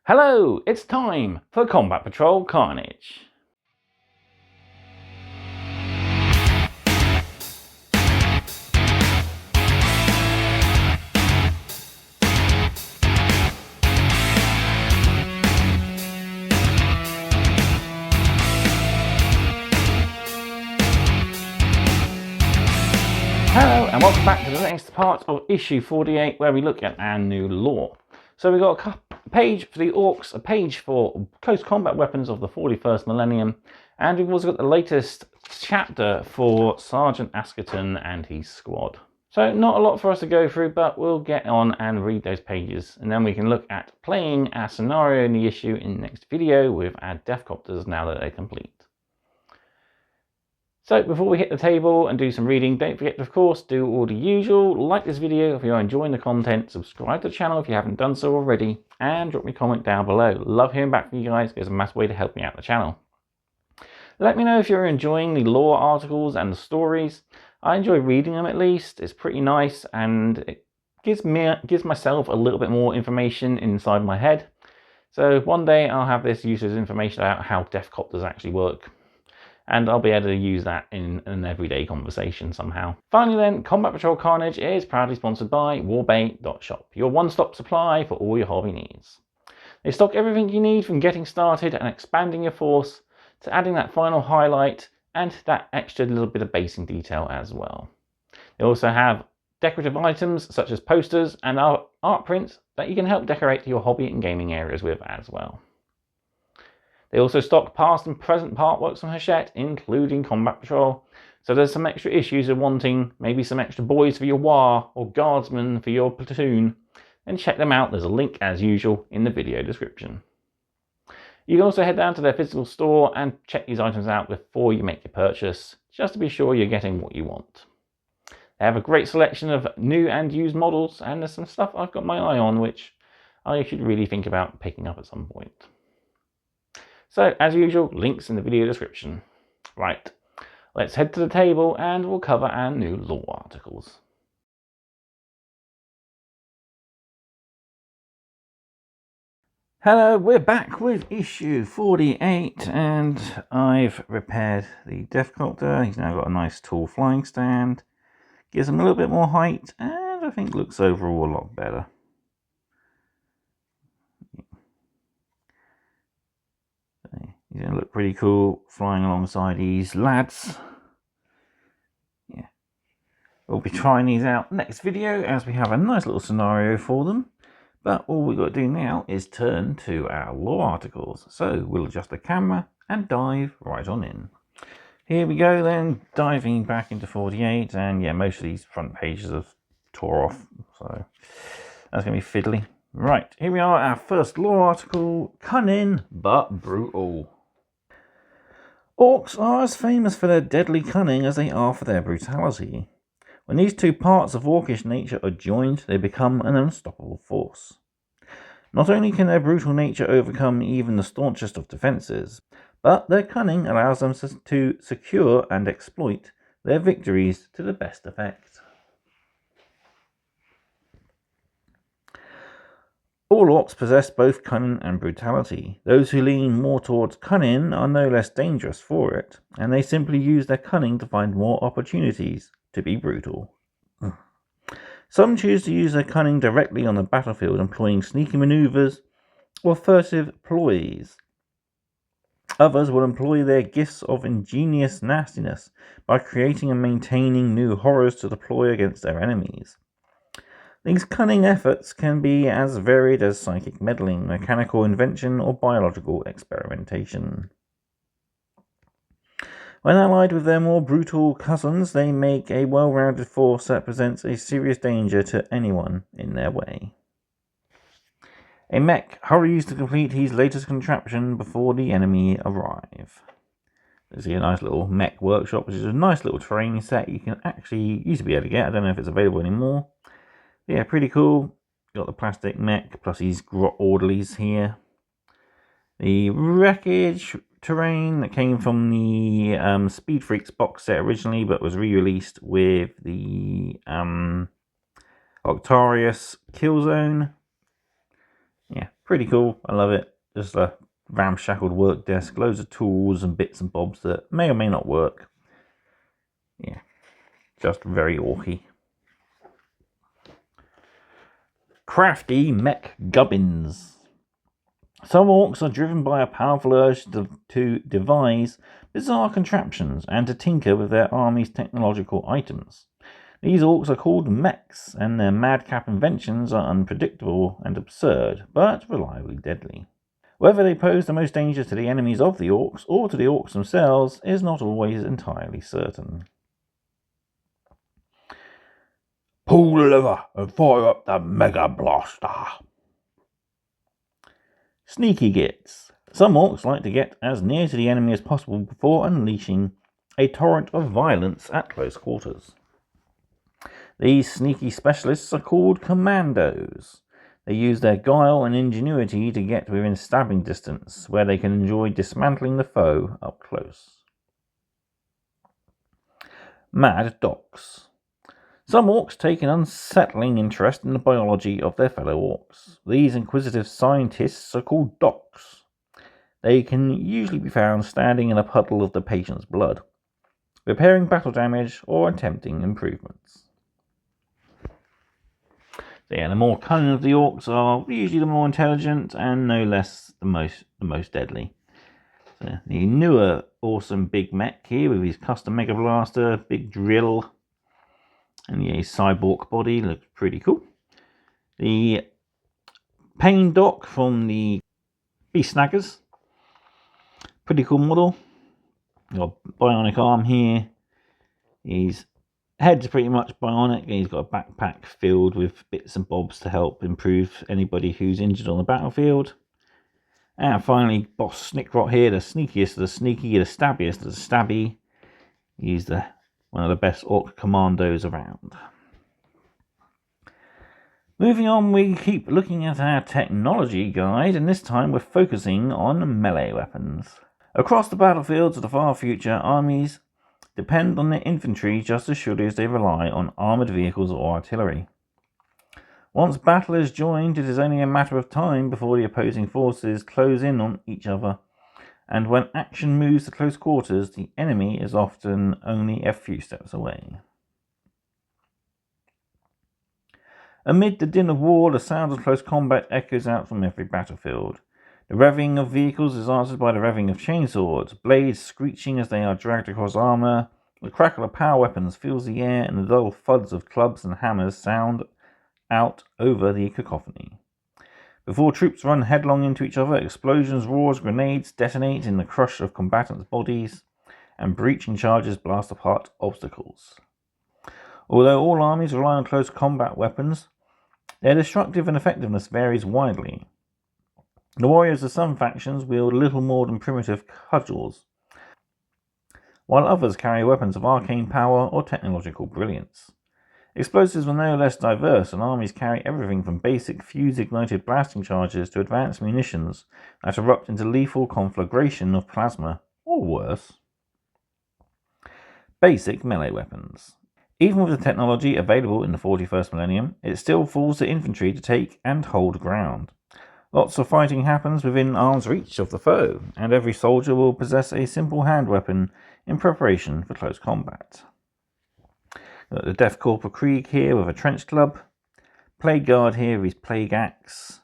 Hello, it's time for Combat Patrol Carnage. Hello and welcome back to the next part of issue 48 where we look at our new lore. So we've got a page for the Orks, a page for close combat weapons of the 41st millennium, and we've also got the latest chapter for Sergeant Askerton and his squad. So not a lot for us to go through, but we'll get on and read those pages, and then we can look at playing our scenario in the issue in the next video with our Deathcopters now that they're complete. So before we hit the table and do some reading, don't forget to, of course, do all the usual. Like this video if you're enjoying the content, subscribe to the channel if you haven't done so already, and drop me a comment down below. Love hearing back from you guys. It's a massive way to help me out the channel. Let me know if you're enjoying the lore articles and the stories. I enjoy reading them at least. It's pretty nice and it gives myself a little bit more information inside my head. So one day I'll have this used as information about how Deathcopters actually work, and I'll be able to use that in an everyday conversation somehow. Finally then, Combat Patrol Carnage is proudly sponsored by warbait.shop, your one-stop supply for all your hobby needs. They stock everything you need from getting started and expanding your force to adding that final highlight and that extra little bit of basing detail as well. They also have decorative items such as posters and art prints that you can help decorate your hobby and gaming areas with as well. They also stock past and present partworks from Hachette, including Combat Patrol. So there's some extra issues of wanting maybe some extra boys for your war or guardsmen for your platoon, then check them out. There's a link as usual in the video description. You can also head down to their physical store and check these items out before you make your purchase, just to be sure you're getting what you want. They have a great selection of new and used models, and there's some stuff I've got my eye on which I should really think about picking up at some point. So, as usual, links in the video description. Right, let's head to the table and we'll cover our new lore articles. Hello, we're back with issue 48 and I've repaired the Deathcopter. He's now got a nice tall flying stand. Gives him a little bit more height and I think looks overall a lot better. He's going to look pretty cool flying alongside these lads. Yeah, we'll be trying these out next video as we have a nice little scenario for them. But all we've got to do now is turn to our lore articles. So we'll adjust the camera and dive right on in. Here we go then, diving back into 48. And yeah, most of these front pages have tore off. So that's going to be fiddly. Right, here we are, our first lore article, Cunning but Brutal. Orks are as famous for their deadly cunning as they are for their brutality. When these two parts of orkish nature are joined, they become an unstoppable force. Not only can their brutal nature overcome even the staunchest of defences, but their cunning allows them to secure and exploit their victories to the best effect. All orcs possess both cunning and brutality. Those who lean more towards cunning are no less dangerous for it, and they simply use their cunning to find more opportunities to be brutal. Some choose to use their cunning directly on the battlefield, employing sneaky maneuvers or furtive ploys. Others will employ their gifts of ingenious nastiness by creating and maintaining new horrors to deploy against their enemies. These cunning efforts can be as varied as psychic meddling, mechanical invention, or biological experimentation. When allied with their more brutal cousins, they make a well-rounded force that presents a serious danger to anyone in their way. A mech hurries to complete his latest contraption before the enemy arrive. There's a nice little mech workshop, which is a nice little training set you can actually used to be able to get. I don't know if it's available anymore. Yeah, pretty cool. Got the plastic mech plus these grot orderlies here. The wreckage terrain that came from the Speed Freaks box set originally, but was re-released with the Octarius Killzone. Yeah, pretty cool. I love it. Just a ramshackled work desk, loads of tools and bits and bobs that may or may not work. Yeah, just very orky. Crafty mech gubbins. Some orcs are driven by a powerful urge to devise bizarre contraptions and to tinker with their army's technological items. These orcs are called mechs, and their madcap inventions are unpredictable and absurd, but reliably deadly. Whether they pose the most danger to the enemies of the orcs or to the orcs themselves is not always entirely certain. Pull the lever and fire up the Mega Blaster. Sneaky gits. Some orcs like to get as near to the enemy as possible before unleashing a torrent of violence at close quarters. These sneaky specialists are called commandos. They use their guile and ingenuity to get within stabbing distance, where they can enjoy dismantling the foe up close. Mad docs. Some orcs take an unsettling interest in the biology of their fellow orcs. These inquisitive scientists are called docs. They can usually be found standing in a puddle of the patient's blood, repairing battle damage or attempting improvements. So yeah, the more cunning of the orcs are usually the more intelligent and no less the most deadly. So the newer awesome big mech here with his custom Mega Blaster, big drill, and yeah, his cyborg body looks pretty cool. The Pain Doc from the Beast Snaggers, pretty cool model. Got a bionic arm here. His head's pretty much bionic, and he's got a backpack filled with bits and bobs to help improve anybody who's injured on the battlefield. And finally, Boss Snickrot here, the sneakiest of the sneaky, the stabbiest of the stabby. He's one of the best orc commandos around. Moving on, we keep looking at our technology guide, and this time we're focusing on melee weapons. Across the battlefields of the far future, armies depend on their infantry just as surely as they rely on armoured vehicles or artillery. Once battle is joined, it is only a matter of time before the opposing forces close in on each other, and when action moves to close quarters, the enemy is often only a few steps away. Amid the din of war, the sound of close combat echoes out from every battlefield. The revving of vehicles is answered by the revving of chainswords, blades screeching as they are dragged across armour. The crackle of power weapons fills the air, and the dull thuds of clubs and hammers sound out over the cacophony. Before troops run headlong into each other, explosions, roars, grenades detonate in the crush of combatants' bodies, and breaching charges blast apart obstacles. Although all armies rely on close combat weapons, their destructive and effectiveness varies widely. The warriors of some factions wield little more than primitive cudgels, while others carry weapons of arcane power or technological brilliance. Explosives are no less diverse, and armies carry everything from basic fuse-ignited blasting charges to advanced munitions that erupt into lethal conflagration of plasma, or worse. Basic melee weapons. Even with the technology available in the 41st millennium, it still falls to infantry to take and hold ground. Lots of fighting happens within arm's reach of the foe, and every soldier will possess a simple hand weapon in preparation for close combat. Got the Death Corporal Krieg here with a trench club, Plague Guard here with his Plague Axe,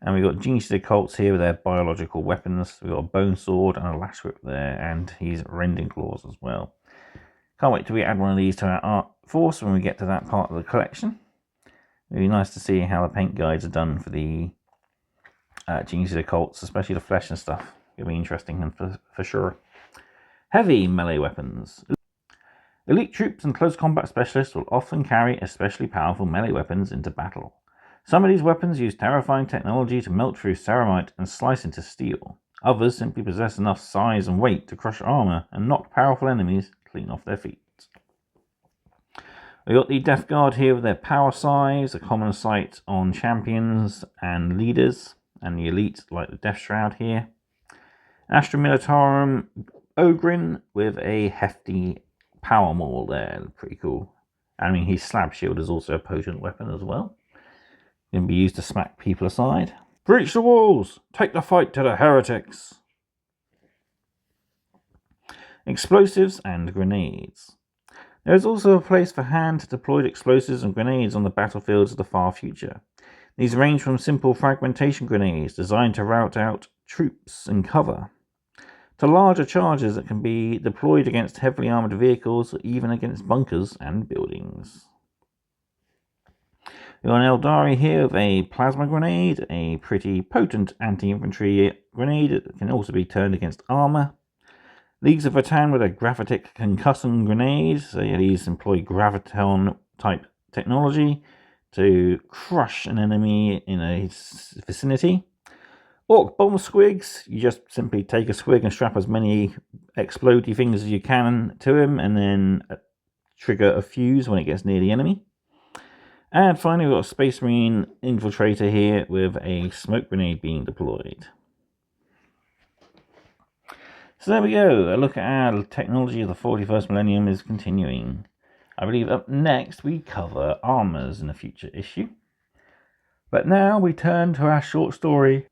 and we've got Genius Occults here with their biological weapons. We've got a Bone Sword and a Lash Whip there, and his Rending Claws as well. Can't wait till we add one of these to our art force when we get to that part of the collection. It'll be nice to see how the paint guides are done for the Genius Occults, especially the flesh and stuff. It'll be interesting for sure. Heavy melee weapons. Elite troops and close combat specialists will often carry especially powerful melee weapons into battle. Some of these weapons use terrifying technology to melt through ceramite and slice into steel. Others simply possess enough size and weight to crush armor and knock powerful enemies clean off their feet. We've got the Death Guard here with their power size, a common sight on champions and leaders, and the elite like the Death Shroud here. Astra Militarum Ogrin with a hefty power maul there, pretty cool. I mean, his slab shield is also a potent weapon as well. Can be used to smack people aside. Breach the walls! Take the fight to the heretics! Explosives and grenades. There is also a place for hand-deployed explosives and grenades on the battlefields of the far future. These range from simple fragmentation grenades designed to rout out troops in cover, to larger charges that can be deployed against heavily armoured vehicles or even against bunkers and buildings. You're an Eldari here with a plasma grenade, a pretty potent anti-infantry grenade that can also be turned against armour. Leagues of Rattan with a gravitic concussion grenade, so these employ graviton-type technology to crush an enemy in a vicinity. Ork bomb squigs, you just simply take a squig and strap as many explodey things as you can to him, and then trigger a fuse when it gets near the enemy. And finally, we've got a Space Marine infiltrator here with a smoke grenade being deployed. So there we go, a look at our technology of the 41st millennium is continuing. I believe up next we cover armors in a future issue. But now we turn to our short story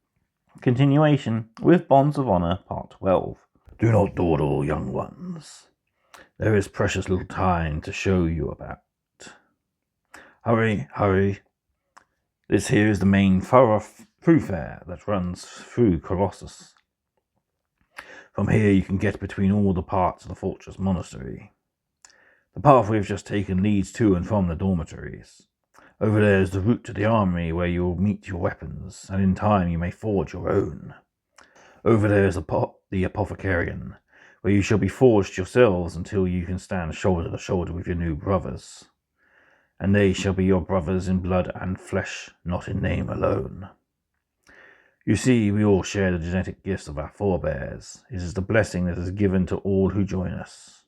continuation with Bonds of Honor Part 12. Do not dawdle, young ones. There is precious little time to show you about. Hurry, hurry. This here is the main thoroughfare that runs through Colossus. From here you can get between all the parts of the fortress monastery. The path we have just taken leads to and from the dormitories. Over there is the route to the armory where you will meet your weapons, and in time you may forge your own. Over there is the apothecarian, where you shall be forged yourselves until you can stand shoulder to shoulder with your new brothers. And they shall be your brothers in blood and flesh, not in name alone. You see, we all share the genetic gifts of our forebears. It is the blessing that is given to all who join us.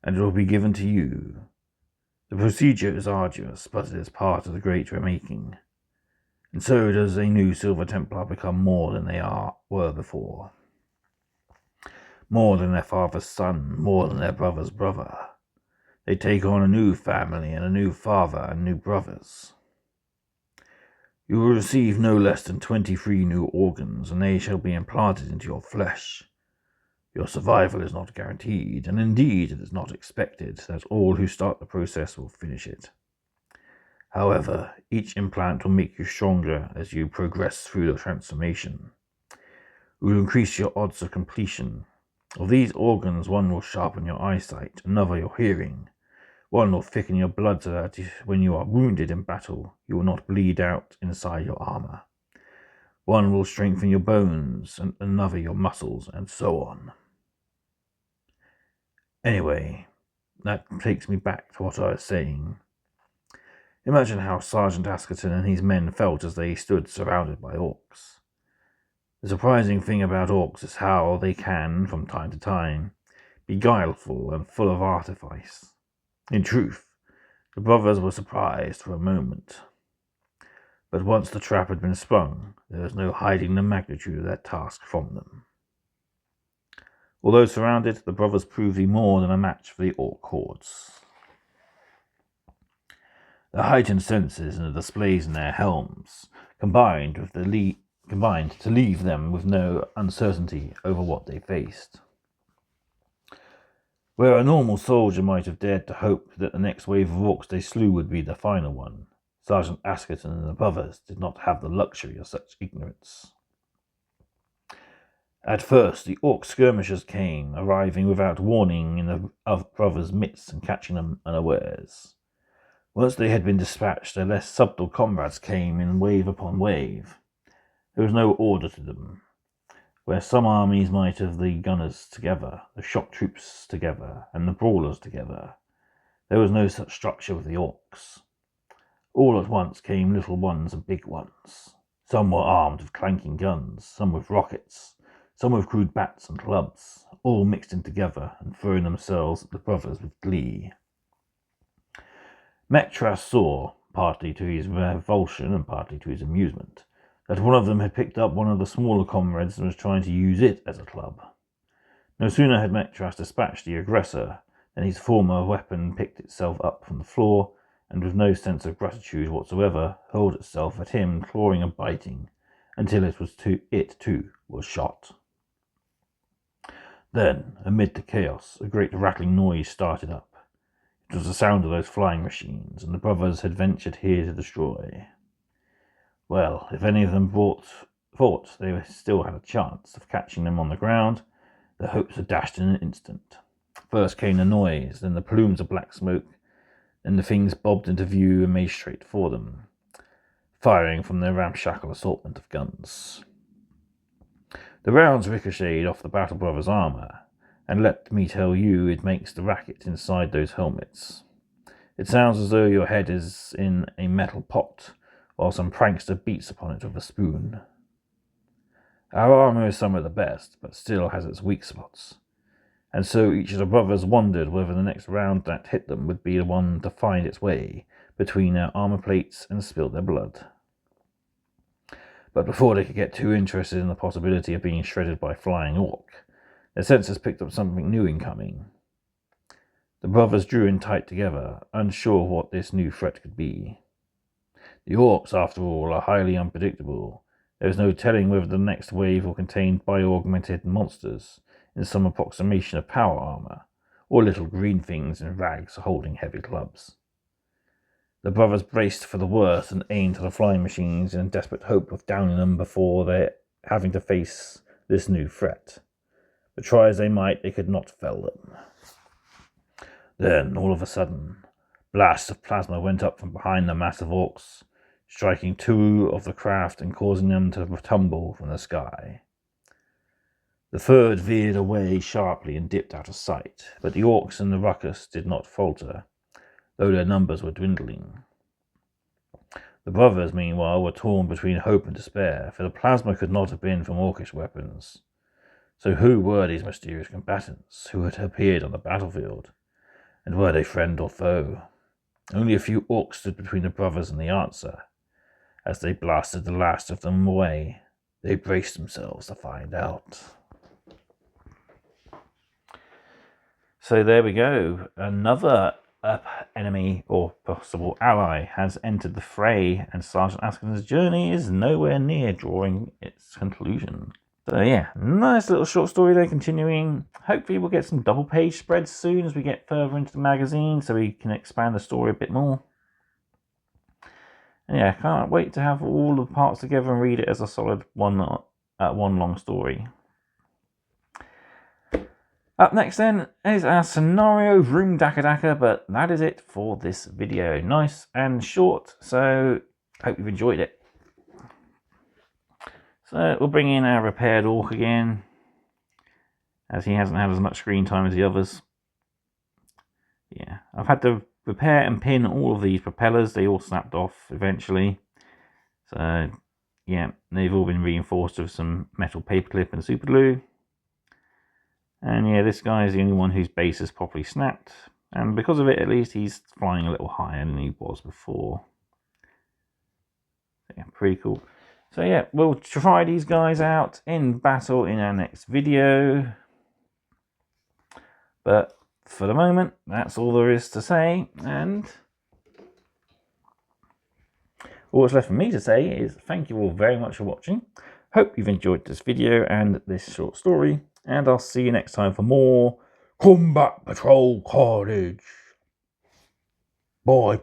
And it will be given to you. The procedure is arduous, but it is part of the great remaking. And so does a new Silver Templar become more than they were before. More than their father's son, more than their brother's brother. They take on a new family and a new father and new brothers. You will receive no less than 23 new organs, and they shall be implanted into your flesh. Your survival is not guaranteed, and indeed it is not expected that all who start the process will finish it. However, each implant will make you stronger as you progress through the transformation. It will increase your odds of completion. Of these organs, one will sharpen your eyesight, another your hearing. One will thicken your blood so that when you are wounded in battle, you will not bleed out inside your armor. One will strengthen your bones, and another your muscles, and so on. Anyway, that takes me back to what I was saying. Imagine how Sergeant Askerton and his men felt as they stood surrounded by orcs. The surprising thing about orcs is how they can, from time to time, be guileful and full of artifice. In truth, the brothers were surprised for a moment. But once the trap had been sprung, there was no hiding the magnitude of their task from them. Although surrounded, the brothers proved to be more than a match for the orc hordes. The heightened senses and the displays in their helms combined to leave them with no uncertainty over what they faced. Where a normal soldier might have dared to hope that the next wave of orcs they slew would be the final one, Sergeant Askerton and the brothers did not have the luxury of such ignorance. At first, the orc skirmishers came, arriving without warning in the brothers' midst and catching them unawares. Once they had been dispatched, their less subtle comrades came in wave upon wave. There was no order to them. Where some armies might have the gunners together, the shock troops together, and the brawlers together, there was no such structure with the orcs. All at once came little ones and big ones. Some were armed with clanking guns, some with rockets, some with crude bats and clubs, all mixed in together and throwing themselves at the brothers with glee. Metras saw, partly to his revulsion and partly to his amusement, that one of them had picked up one of the smaller comrades and was trying to use it as a club. No sooner had Metras dispatched the aggressor than his former weapon picked itself up from the floor, and with no sense of gratitude whatsoever, hurled itself at him, clawing and biting, until it too was shot. Then, amid the chaos, a great rattling noise started up. It was the sound of those flying machines, and the brothers had ventured here to destroy. Well, if any of them thought they still had a chance of catching them on the ground, their hopes were dashed in an instant. First came the noise, then the plumes of black smoke, then the things bobbed into view and made straight for them, firing from their ramshackle assortment of guns. The rounds ricocheted off the Battle Brothers' armor, and let me tell you, it makes the racket inside those helmets. It sounds as though your head is in a metal pot, while some prankster beats upon it with a spoon. Our armor is some of the best, but still has its weak spots, and so each of the brothers wondered whether the next round that hit them would be the one to find its way between their armor plates and spill their blood. But before they could get too interested in the possibility of being shredded by a flying orc, their senses picked up something new incoming. The brothers drew in tight together, unsure of what this new threat could be. The orcs, after all, are highly unpredictable. There is no telling whether the next wave will contain bio-augmented monsters in some approximation of power armor, or little green things in rags holding heavy clubs. The brothers braced for the worst and aimed at the flying machines in desperate hope of downing them before they having to face this new threat. But try as they might, they could not fell them. Then, all of a sudden, blasts of plasma went up from behind the mass of orcs, striking two of the craft and causing them to tumble from the sky. The third veered away sharply and dipped out of sight, but the orcs in the ruckus did not falter, though their numbers were dwindling. The brothers, meanwhile, were torn between hope and despair, for the plasma could not have been from orcish weapons. So who were these mysterious combatants who had appeared on the battlefield? And were they friend or foe? Only a few orcs stood between the brothers and the answer. As they blasted the last of them away, they braced themselves to find out. So there we go. Another enemy or possible ally has entered the fray, and Sergeant Askerton's journey is nowhere near drawing its conclusion. So yeah, nice little short story there continuing. Hopefully we'll get some double page spreads soon as we get further into the magazine so we can expand the story a bit more. And yeah, can't wait to have all the parts together and read it as a solid one long story. Up next then is our scenario Vroom Dakka Dakka, but that is it for this video. Nice and short, so hope you've enjoyed it. So we'll bring in our repaired orc again, as he hasn't had as much screen time as the others. Yeah, I've had to repair and pin all of these propellers. They all snapped off eventually. So yeah, they've all been reinforced with some metal paperclip and super glue. And yeah, this guy is the only one whose base is properly snapped. And because of it, at least, he's flying a little higher than he was before. So yeah, pretty cool. So yeah, we'll try these guys out in battle in our next video. But for the moment, that's all there is to say. And all that's left for me to say is thank you all very much for watching. Hope you've enjoyed this video and this short story. And I'll see you next time for more Combat Patrol Carnage. Bye.